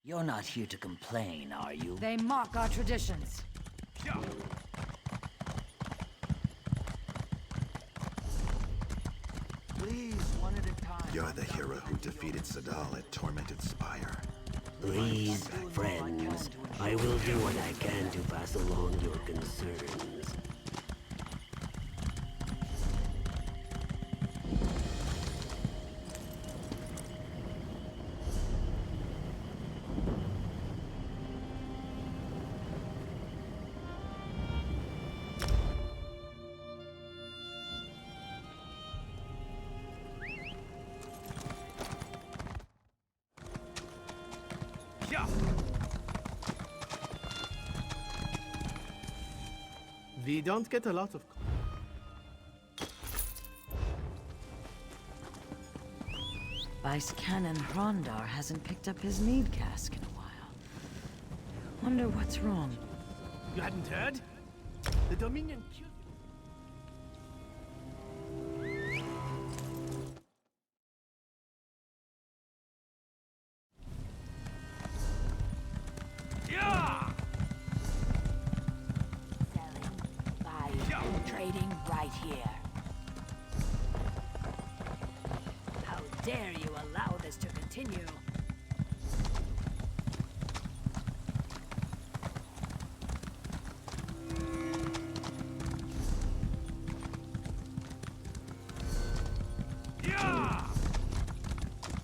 You're not here to complain, are you? They mock our traditions. Please, one at a time. You're the hero who defeated Sadal at Tormented Spire. Please, friends, I will do what I can to pass along your concerns. We don't get a lot of... Vice Canon Hrondar hasn't picked up his mead cask in a while. Wonder what's wrong. You hadn't heard? The Dominion killed... Trading right here. How dare you allow this to continue?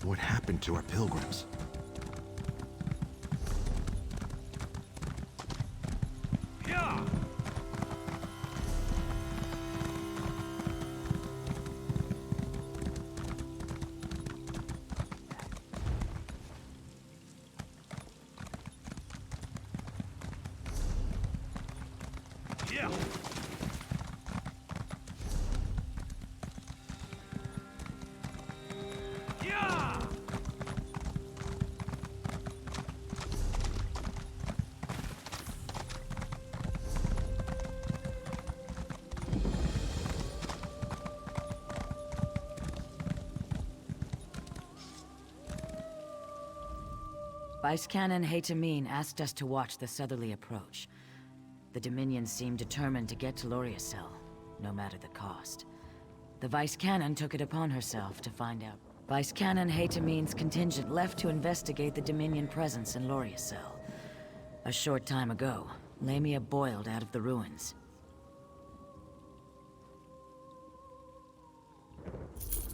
What happened to our pilgrims? Vice Canon Haytamine asked us to watch the southerly approach. The Dominion seemed determined to get to Loriacel, no matter the cost. The Vice Canon took it upon herself to find out. Vice Canon Haytamine's contingent left to investigate the Dominion presence in Loriacel. A short time ago, Lamia boiled out of the ruins.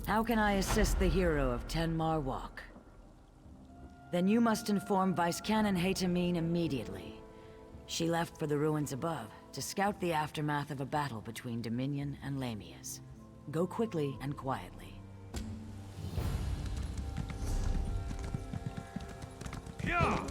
How can I assist the hero of Tenmar Walk? Then you must inform Vice Canon Haytamine immediately. She left for the ruins above to scout the aftermath of a battle between Dominion and Lamias. Go quickly and quietly. Yeah!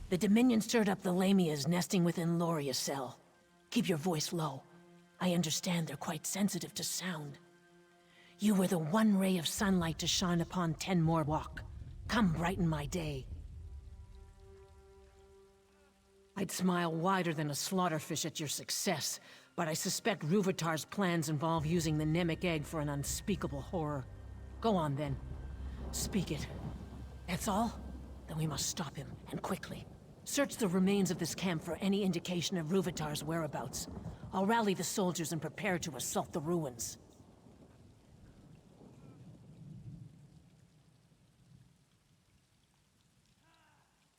The Dominion stirred up the Lamias nesting within Loriacel. Keep your voice low. I understand they're quite sensitive to sound. You were the one ray of sunlight to shine upon Tenmar Walk. Come brighten my day. I'd smile wider than a slaughterfish at your success, but I suspect Ruvatar's plans involve using the Mnemic Egg for an unspeakable horror. Go on then. Speak it. That's all? Then we must stop him, and quickly. Search the remains of this camp for any indication of Ruvitar's whereabouts. I'll rally the soldiers and prepare to assault the ruins.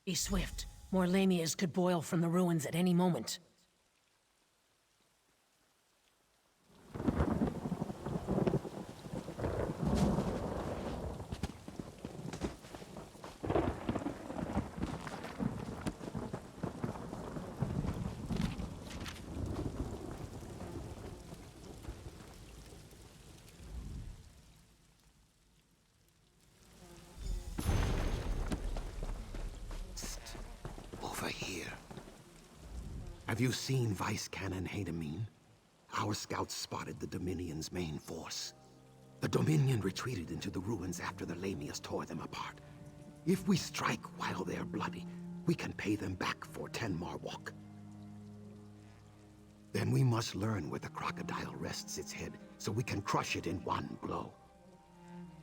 Be swift. More lamias could boil from the ruins at any moment. Over here. Have you seen Vice Cannon Hadamine? Our scouts spotted the Dominion's main force. The Dominion retreated into the ruins after the Lamias tore them apart. If we strike while they're bloody, we can pay them back for Tenmar Walk. Then we must learn where the crocodile rests its head, so we can crush it in one blow.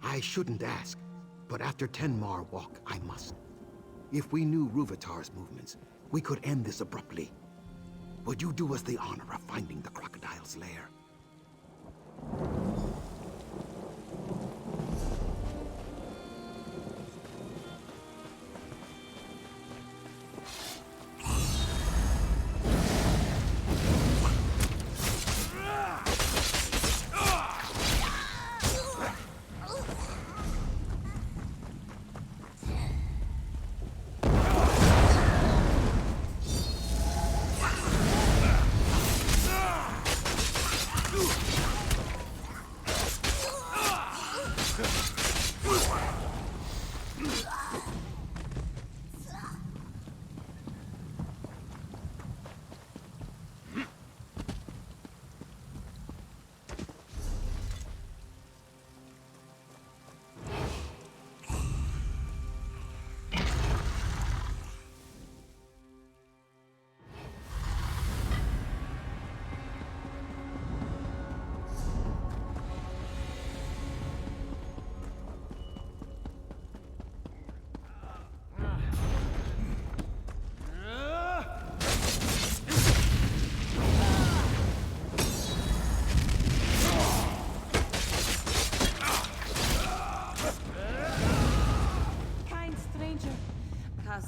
I shouldn't ask, but after Tenmar Walk, I must. If we knew Ruvitar's movements, we could end this abruptly. Would you do us the honor of finding the crocodile's lair?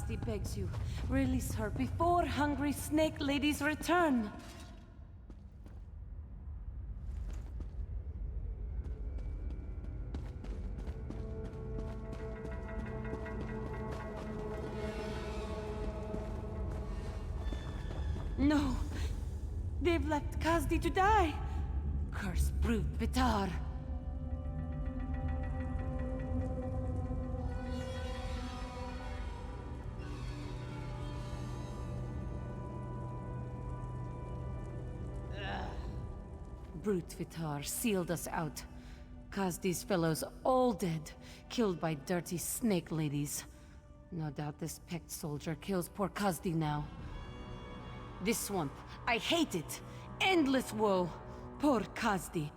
He begs you, release her before hungry snake ladies return. No, they've left Kazdi to die. Curse brute Vitar. Brute Vitar sealed us out. Kazdi's fellows all dead, killed by dirty snake ladies. No doubt this Pecked soldier kills poor Kazdi now. This swamp, I hate it! Endless woe! Poor Kazdi.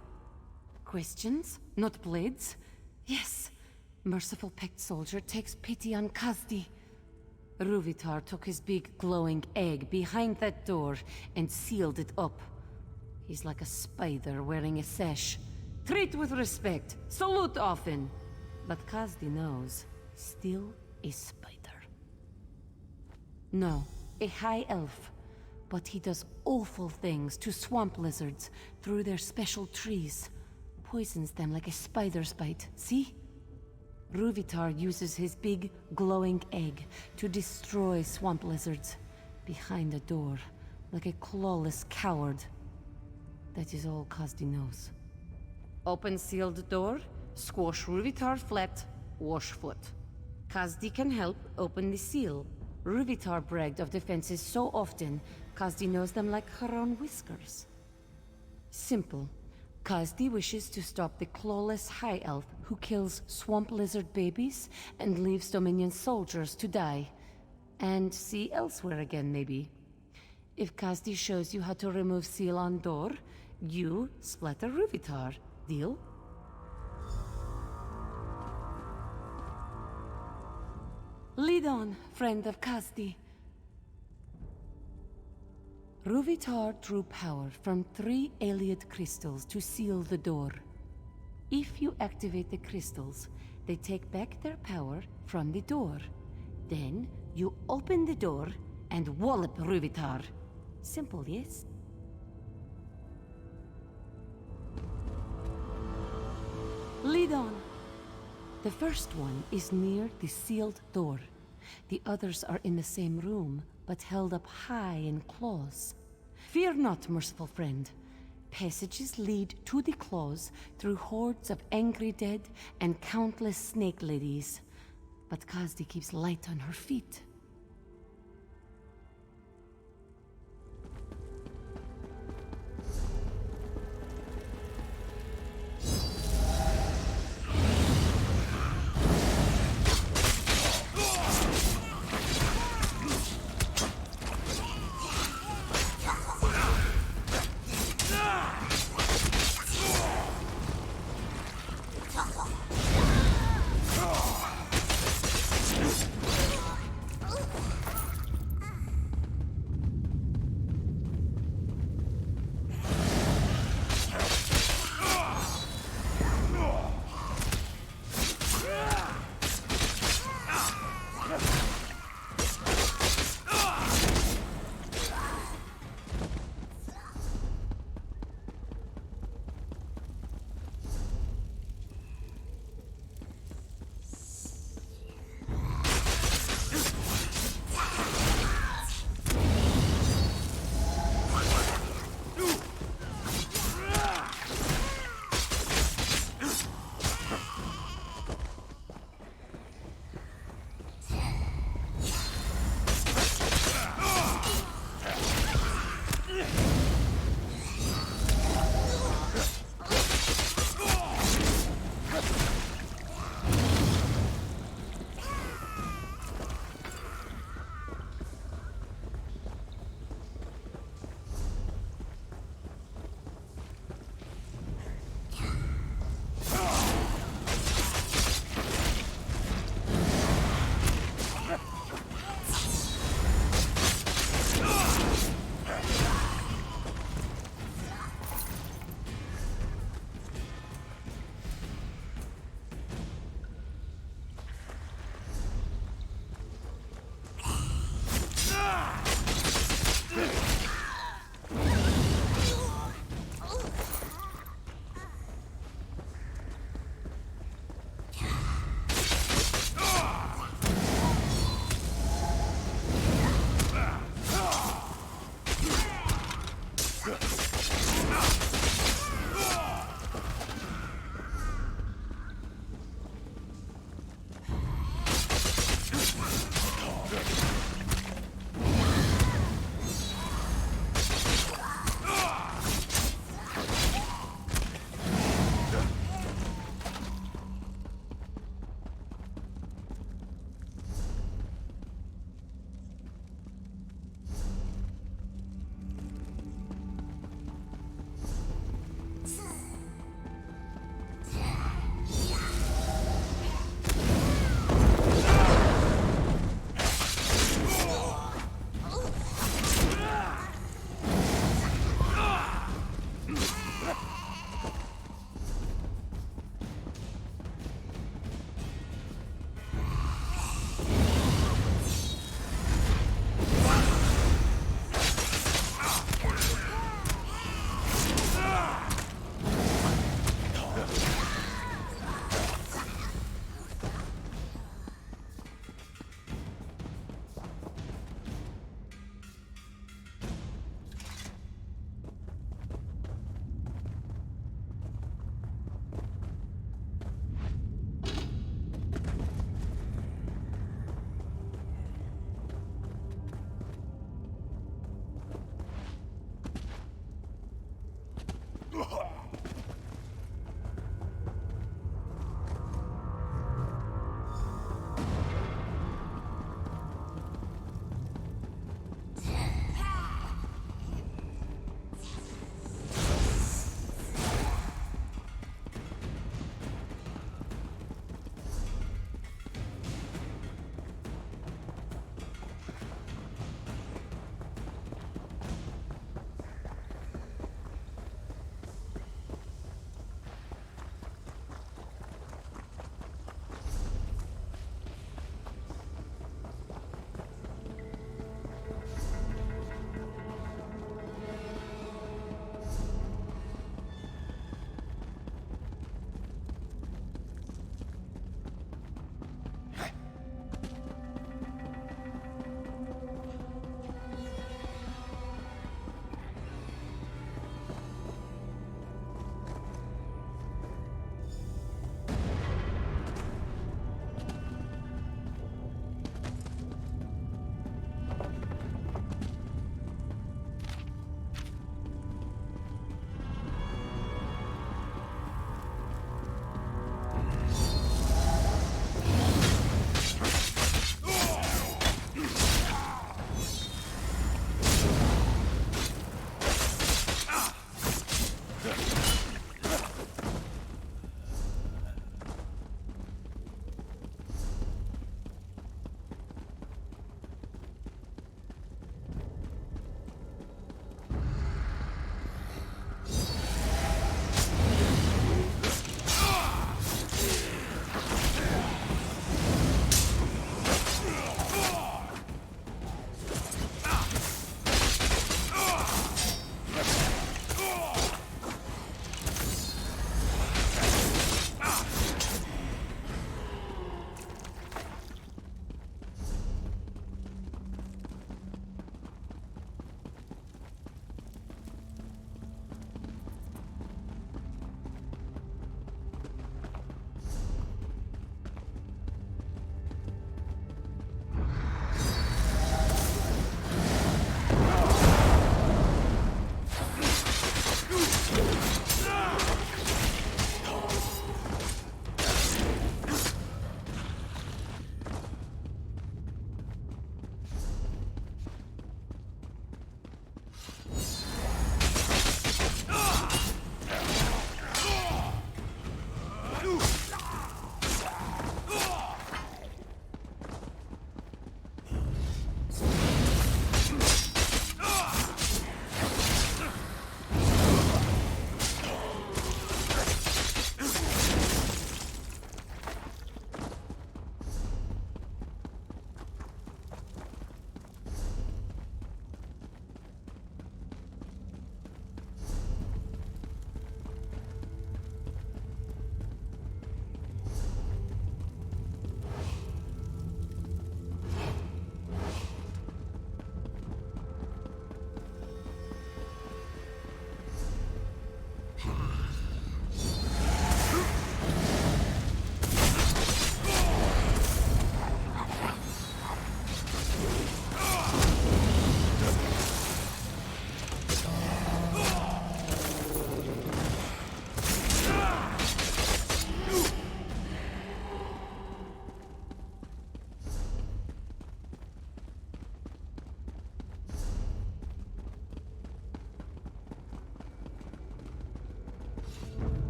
Questions? Not blades? Yes. Merciful Pecked soldier takes pity on Kazdi. Ruvitar took his big glowing egg behind that door and sealed it up. He's like a spider wearing a sash. Treat with respect, salute often. But Kazdi knows, still a spider. No, a high elf. But he does awful things to swamp lizards through their special trees. Poisons them like a spider's bite, see? Ruvitar uses his big, glowing egg to destroy swamp lizards behind a door, like a clawless coward. That is all Kazdi knows. Open sealed door, squash Ruvitar flat, wash foot. Kazdi can help open the seal. Ruvitar bragged of defenses so often, Kazdi knows them like her own whiskers. Simple. Kazdi wishes to stop the clawless high elf who kills swamp lizard babies and leaves Dominion soldiers to die. And see elsewhere again, maybe. If Kazdi shows you how to remove seal on door, you splatter Ruvitar. Deal? " ' Lead on, friend of Kazdi. Ruvitar drew power from 3 Eliot crystals to seal the door. If you activate the crystals, they take back their power from the door. Then, you open the door and wallop Ruvitar. Simple, yes? Lead on. The first one is near the sealed door. The others are in the same room, but held up high in claws. Fear not, merciful friend. Passages lead to the claws through hordes of angry dead and countless snake ladies. But Kazdi keeps light on her feet.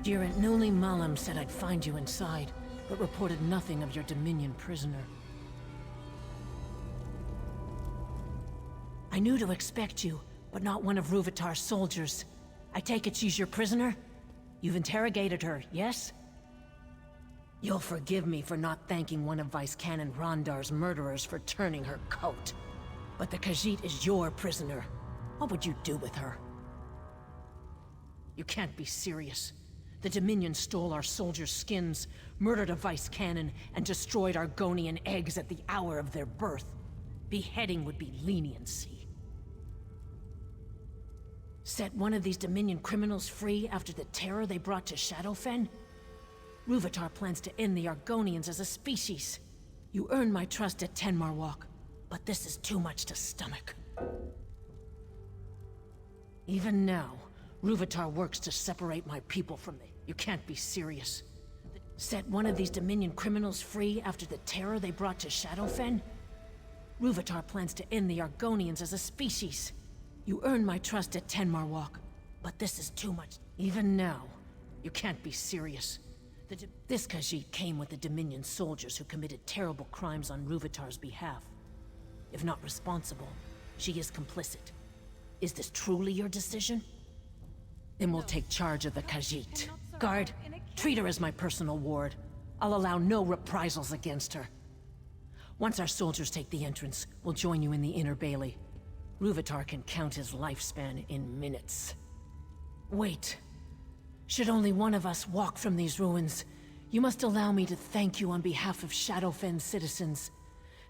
Girant Nuli Malam said I'd find you inside, but reported nothing of your Dominion prisoner. I knew to expect you, but not one of Ruvitar's soldiers. I take it she's your prisoner? You've interrogated her, yes? You'll forgive me for not thanking one of Vice Canon Rondar's murderers for turning her coat. But the Khajiit is your prisoner. What would you do with her? You can't be serious. The Dominion stole our soldiers' skins, murdered a Vice Canon, and destroyed Argonian eggs at the hour of their birth. Beheading would be leniency. Set one of these Dominion criminals free after the terror they brought to Shadowfen? Ruvitar plans to end the Argonians as a species. You earned my trust at Tenmarwalk, but this is too much to stomach. Even now, Ruvitar works to separate my people from me. You can't be serious. Set one of these Dominion criminals free after the terror they brought to Shadowfen? Ruvitar plans to end the Argonians as a species. You earned my trust at Tenmarwalk, but this is too much. Even now, you can't be serious. This Khajiit came with the Dominion soldiers who committed terrible crimes on Ruvitar's behalf. If not responsible, she is complicit. Is this truly your decision? Then we'll take charge of the Khajiit. Guard, treat her as my personal ward. I'll allow no reprisals against her. Once our soldiers take the entrance, we'll join you in the Inner Bailey. Ruvitar can count his lifespan in minutes. Wait. Should only one of us walk from these ruins, you must allow me to thank you on behalf of Shadowfen citizens.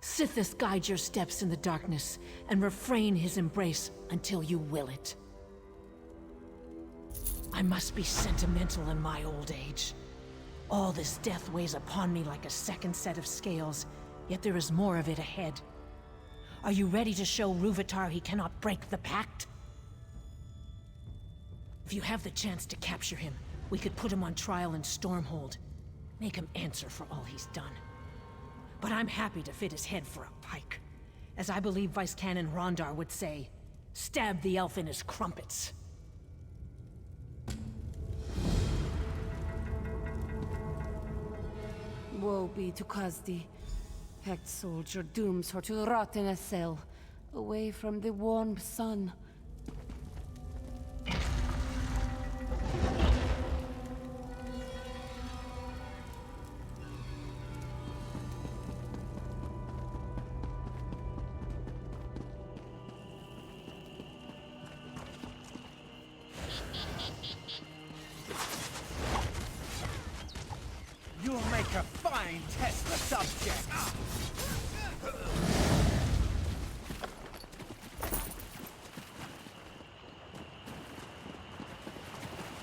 Sithis guide your steps in the darkness, and refrain his embrace until you will it. I must be sentimental in my old age. All this death weighs upon me like a second set of scales, yet there is more of it ahead. Are you ready to show Ruvitar he cannot break the pact? If you have the chance to capture him, we could put him on trial in Stormhold. Make him answer for all he's done. But I'm happy to fit his head for a pike. As I believe Vice Canon Rondar would say, stab the elf in his crumpets. Woe be to Khazdi. Pact soldier dooms her to rot in a cell, away from the warm sun. You'll make a fine Tesla subject.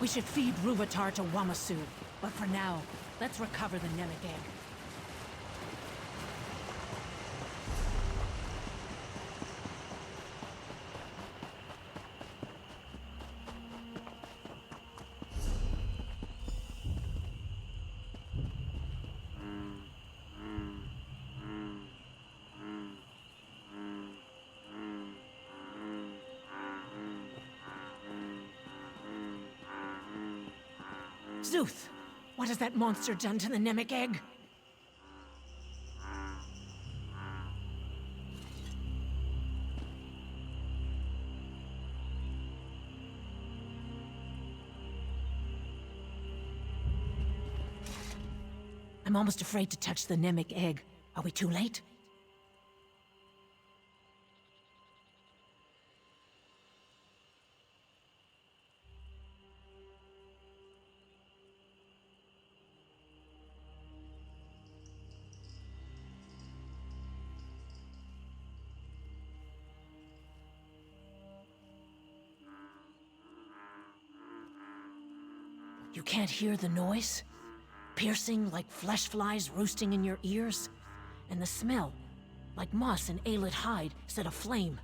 We should feed Ruvitar to Wamasu, but for now, let's recover the Mnemic Egg. Zuth! What has that monster done to the Mnemic Egg? I'm almost afraid to touch the Mnemic Egg. Are we too late? You can't hear the noise? Piercing like flesh flies roosting in your ears? And the smell, like moss and aelid hide set aflame.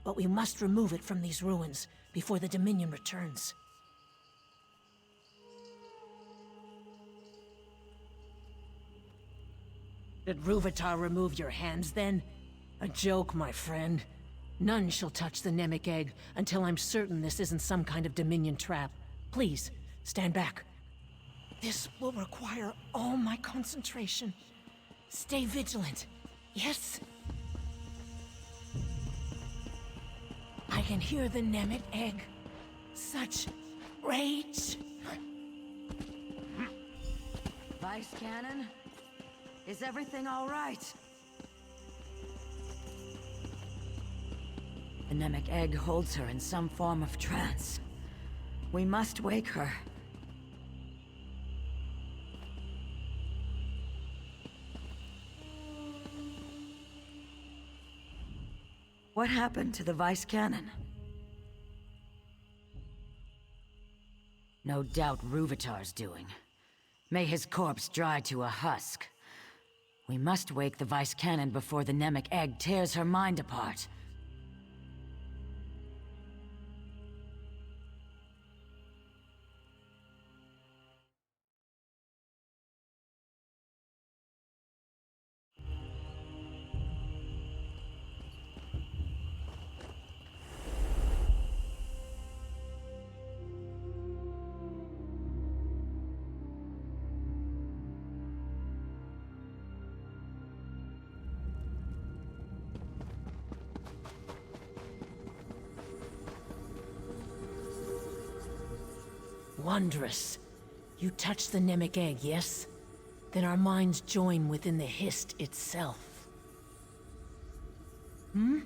But we must remove it from these ruins before the Dominion returns. Did Ruvitar remove your hands then? A joke, my friend. None shall touch the Mnemic Egg until I'm certain this isn't some kind of Dominion trap. Please, stand back. This will require all my concentration. Stay vigilant, yes? I can hear the Mnemic Egg. Such rage. Vice Cannon? Is everything all right? The Mnemic Egg holds her in some form of trance. We must wake her. What happened to the Vice Cannon? No doubt Ruvitar's doing. May his corpse dry to a husk. We must wake the Vice Cannon before the Mnemic Egg tears her mind apart. Wondrous. You touch the Mnemic Egg, yes? Then our minds join within the Hist itself. Hmm?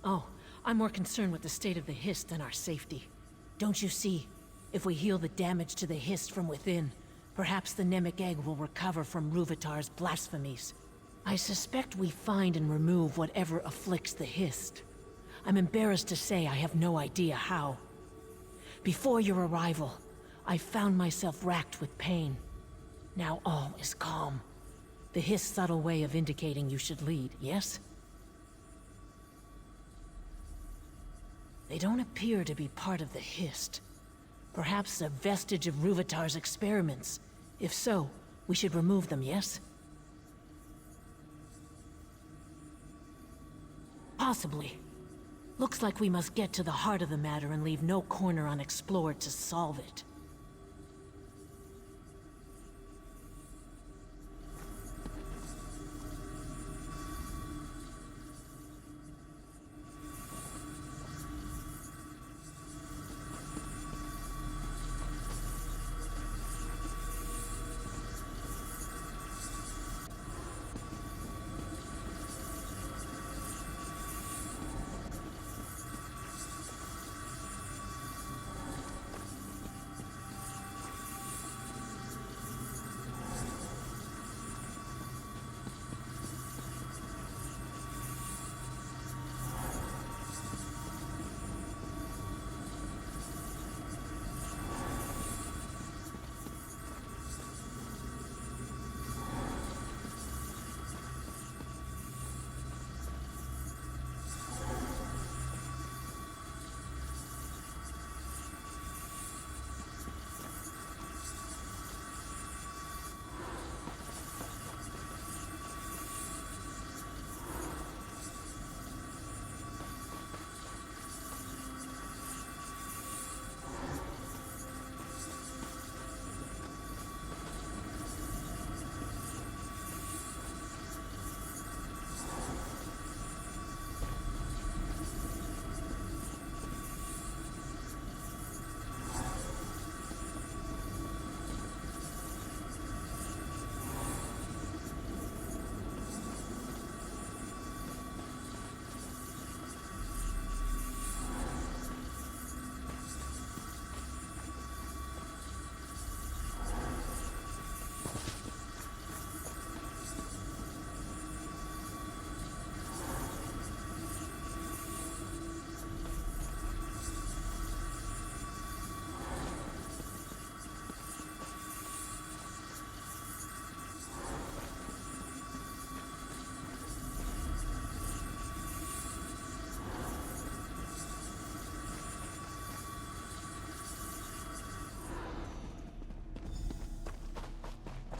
Oh, I'm more concerned with the state of the Hist than our safety. Don't you see? If we heal the damage to the Hist from within, perhaps the Mnemic Egg will recover from Ruvitar's blasphemies. I suspect we find and remove whatever afflicts the Hist. I'm embarrassed to say I have no idea how. Before your arrival, I found myself racked with pain. Now all is calm. The Hist's subtle way of indicating you should lead, yes? They don't appear to be part of the Hist. Perhaps a vestige of Ruvitar's experiments. If so, we should remove them, yes? Possibly. Looks like we must get to the heart of the matter and leave no corner unexplored to solve it.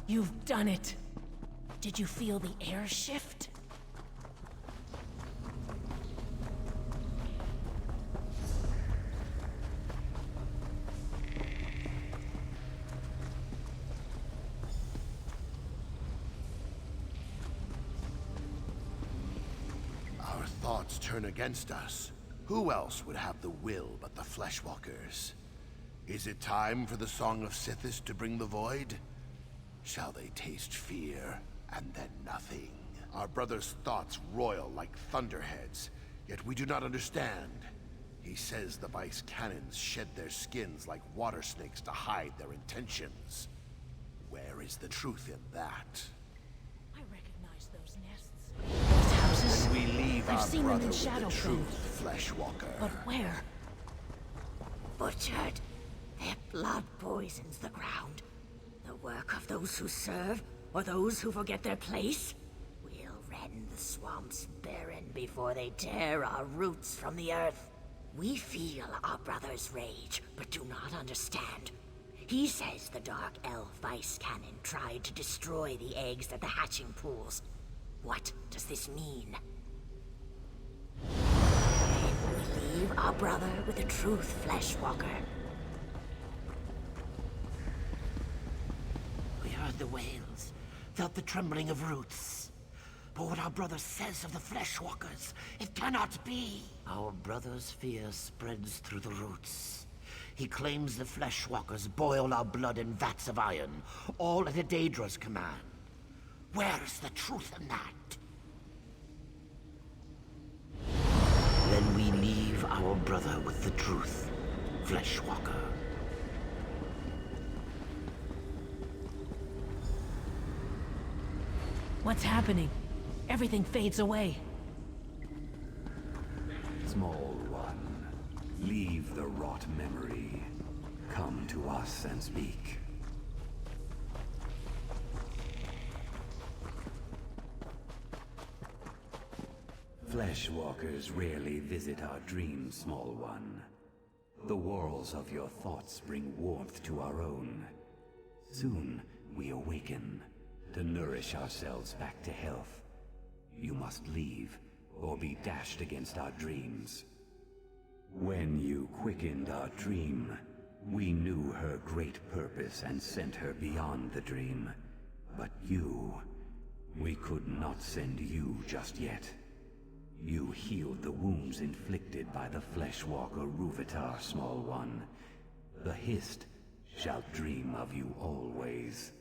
You've done it. Did you feel the air shift? Our thoughts turn against us. Who else would have the will but the Fleshwalkers? Is it time for the Song of Sithis to bring the void? Shall they taste fear, and then nothing? Our brother's thoughts roil like thunderheads, yet we do not understand. He says the Vice Cannons shed their skins like water snakes to hide their intentions. Where is the truth in that? I recognize those nests. Those houses. We leave I've our seen them brother in with the Shadowfen. truth, Fleshwalker. But where? Butchered. Their blood poisons the ground. The work of those who serve, or those who forget their place. We'll rend the swamps barren before they tear our roots from the earth. We feel our brother's rage, but do not understand. He says the Dark Elf Vice Cannon tried to destroy the eggs at the hatching pools. What does this mean? Then we leave our brother with the truth, Fleshwalker. We heard the wails, felt the trembling of roots. But what our brother says of the Fleshwalkers, it cannot be. Our brother's fear spreads through the roots. He claims the Fleshwalkers boil our blood in vats of iron, all at a Daedra's command. Where is the truth in that? Then we leave our brother with the truth, Fleshwalker. What's happening? Everything fades away. Small one, leave the rot memory. Come to us and speak. Fleshwalkers rarely visit our dreams, small one. The whorls of your thoughts bring warmth to our own. Soon we awaken, to nourish ourselves back to health. You must leave, or be dashed against our dreams. When you quickened our dream, we knew her great purpose and sent her beyond the dream. But you, we could not send you just yet. You healed the wounds inflicted by the Fleshwalker Rúvitar, small one. The Hist shall dream of you always.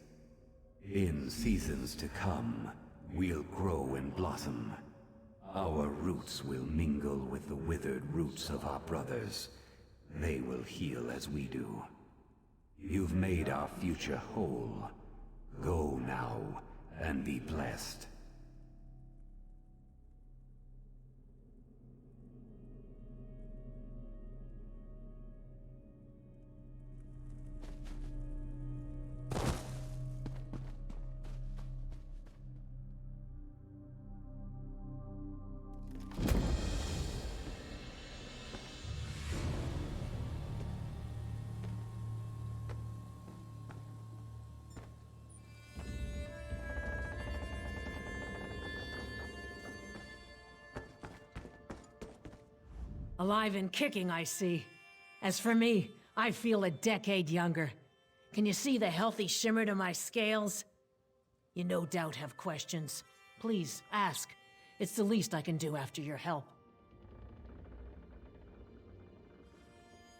In seasons to come, we'll grow and blossom. Our roots will mingle with the withered roots of our brothers. They will heal as we do. You've made our future whole. Go now, and be blessed. Alive and kicking, I see. As for me, I feel a decade younger. Can you see the healthy shimmer to my scales? You no doubt have questions. Please, ask. It's the least I can do after your help.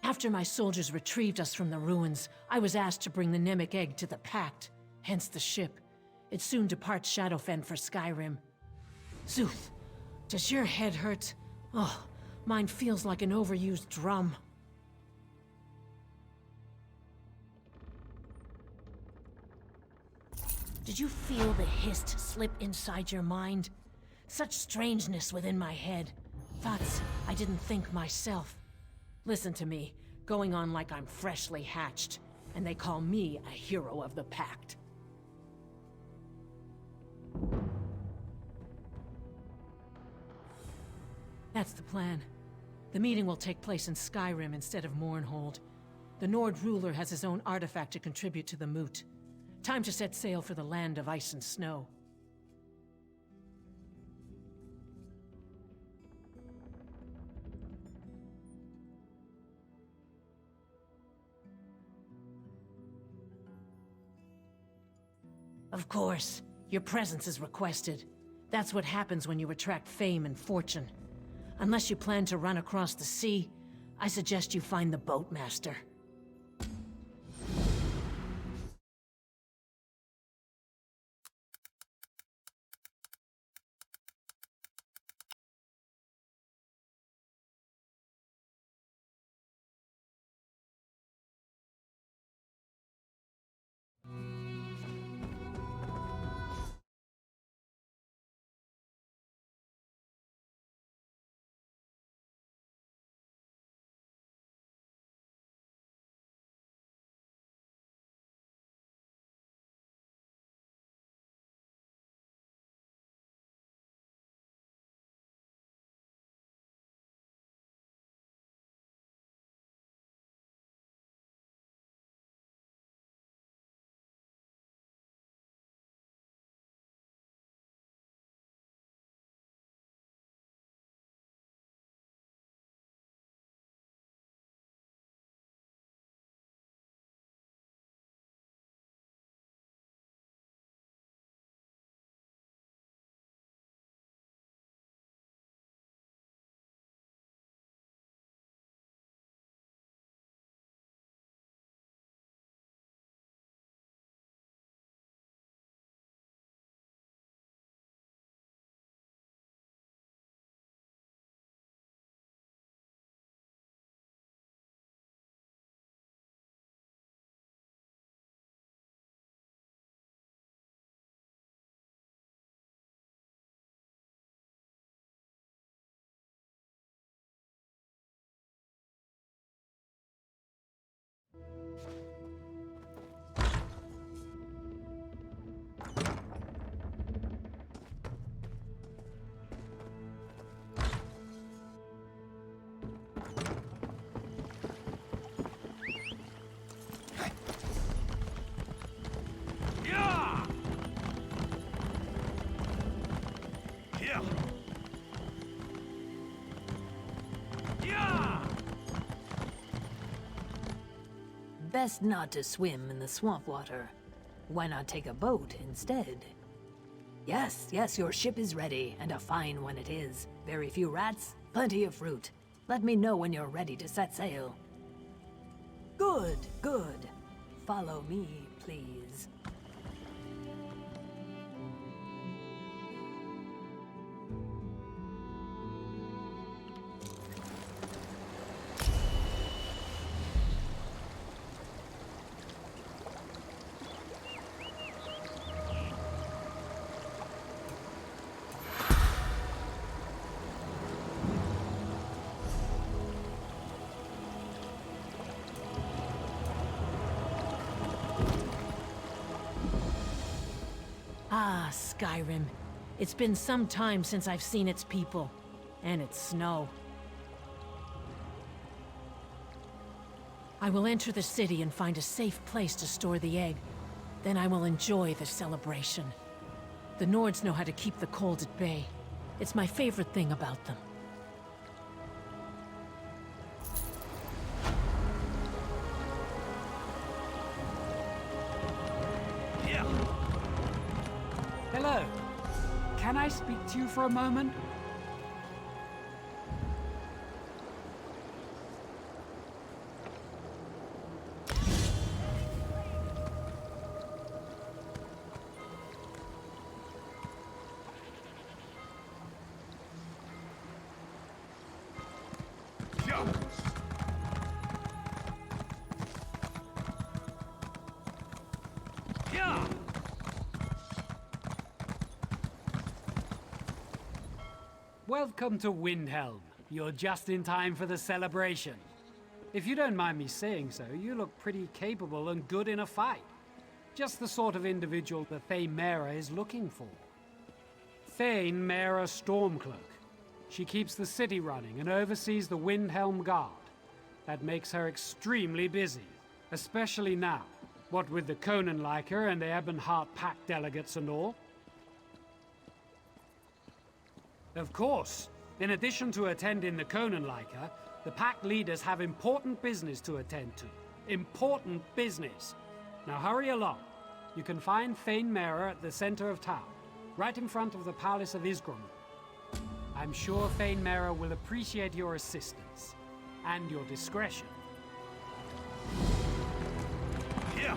After my soldiers retrieved us from the ruins, I was asked to bring the Mnemic Egg to the Pact, hence the ship. It soon departs Shadowfen for Skyrim. Zuth, does your head hurt? Oh, mine feels like an overused drum. Did you feel the Hist slip inside your mind? Such strangeness within my head. Thoughts I didn't think myself. Listen to me, going on like I'm freshly hatched, and they call me a hero of the Pact. That's the plan. The meeting will take place in Skyrim instead of Mournhold. The Nord ruler has his own artifact to contribute to the moot. Time to set sail for the land of ice and snow. Of course, your presence is requested. That's what happens when you attract fame and fortune. Unless you plan to run across the sea, I suggest you find the boatmaster. Best not to swim in the swamp water. Why not take a boat instead? Yes, yes, your ship is ready, and a fine one it is. Very few rats, plenty of fruit. Let me know when you're ready to set sail. Good, good. Follow me, please. Ah, Skyrim. It's been some time since I've seen its people. And its snow. I will enter the city and find a safe place to store the egg. Then I will enjoy the celebration. The Nords know how to keep the cold at bay. It's my favorite thing about them. Hello. Can I speak to you for a moment? Welcome to Windhelm. You're just in time for the celebration. If you don't mind me saying so, you look pretty capable and good in a fight. Just the sort of individual the Thane Mera is looking for. Thane Mera Stormcloak. She keeps the city running and oversees the Windhelm Guard. That makes her extremely busy, especially now, what with the Conanliker and the Ebonheart Pack delegates and all. Of course, in addition to attending the Conanliker, the pack leaders have important business to attend to. Important business. Now hurry along. You can find Thane Mera at the center of town. right in front of the Palace of Isgrim. I'm sure Thane Mera will appreciate your assistance and your discretion. Yeah.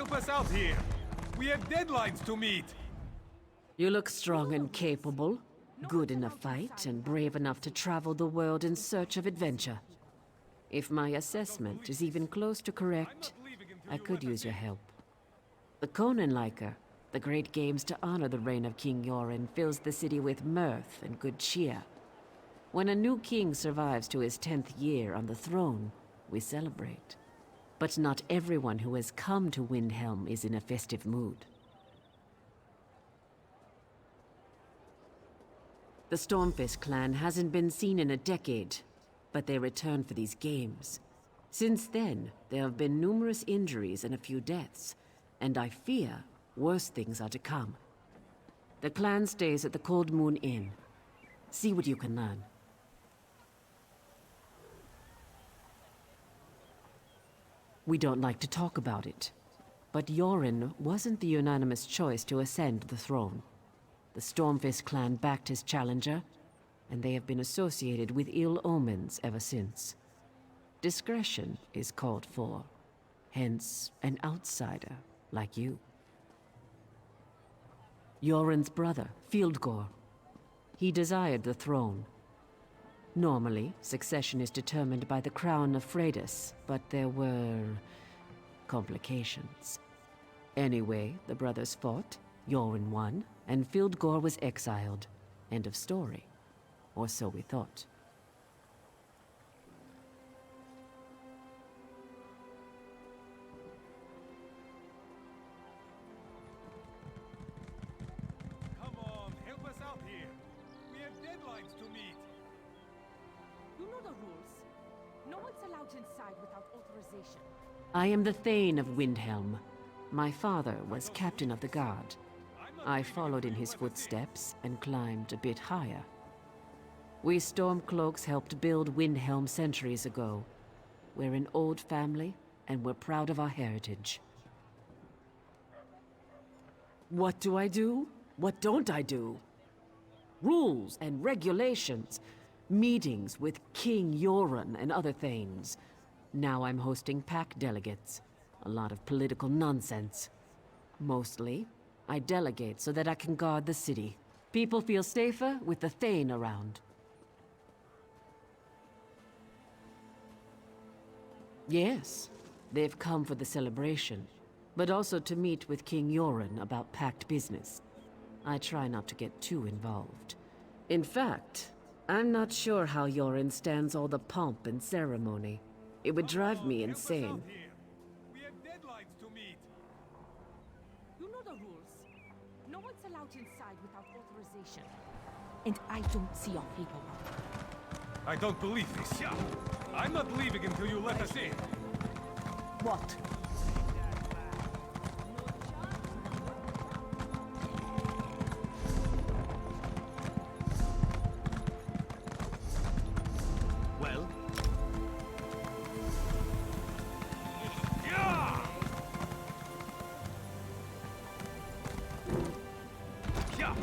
help us out here. We have deadlines to meet. You look strong and capable, good in a fight, and brave enough to travel the world in search of adventure. If my assessment is even close to correct, I could use your help. The Konenliker, the great games to honor the reign of King Yoren, fills the city with mirth and good cheer. When a new king survives to his 10th year on the throne, we celebrate. But not everyone who has come to Windhelm is in a festive mood. The Stormfist clan hasn't been seen in a decade, but they returned for these games. Since then, there have been numerous injuries and a few deaths, and I fear worse things are to come. The clan stays at the Cold Moon Inn. See what you can learn. We don't like to talk about it, but Yoren wasn't the unanimous choice to ascend the throne. The Stormfist clan backed his challenger, and they have been associated with ill omens ever since. Discretion is called for, hence an outsider like you. Yoren's brother, Fieldgore. He desired the throne. Normally, succession is determined by the crown of Freydis, but there were complications. Anyway, the brothers fought, Yoren won, and Fieldgore was exiled. End of story. Or so we thought. Come on, help us out here. We have deadlines to meet. You know the rules. No one's allowed inside without authorization. I am the Thane of Windhelm. My father was captain of the guard. I followed in his footsteps and climbed a bit higher. We Stormcloaks helped build Windhelm centuries ago. We're an old family, and we're proud of our heritage. What do I do? What don't I do? Rules and regulations. Meetings with King Yoren and other Thanes. Now I'm hosting pack delegates. A lot of political nonsense. Mostly, I delegate so that I can guard the city. People feel safer with the Thane around. Yes, they've come for the celebration, but also to meet with King Yoren about packed business. I try not to get too involved. In fact, I'm not sure how Yoren stands all the pomp and ceremony. It would drive me insane. We have deadlines to meet. You know the rules. No one's allowed inside without authorization. And I don't see your paperwork. I don't believe this. I'm not leaving until you let us in. What? Well? Yeah! Yeah!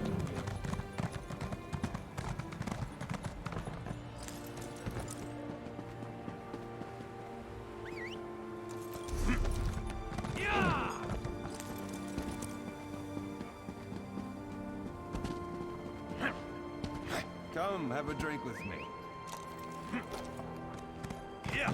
Come, have a drink with me. Yeah.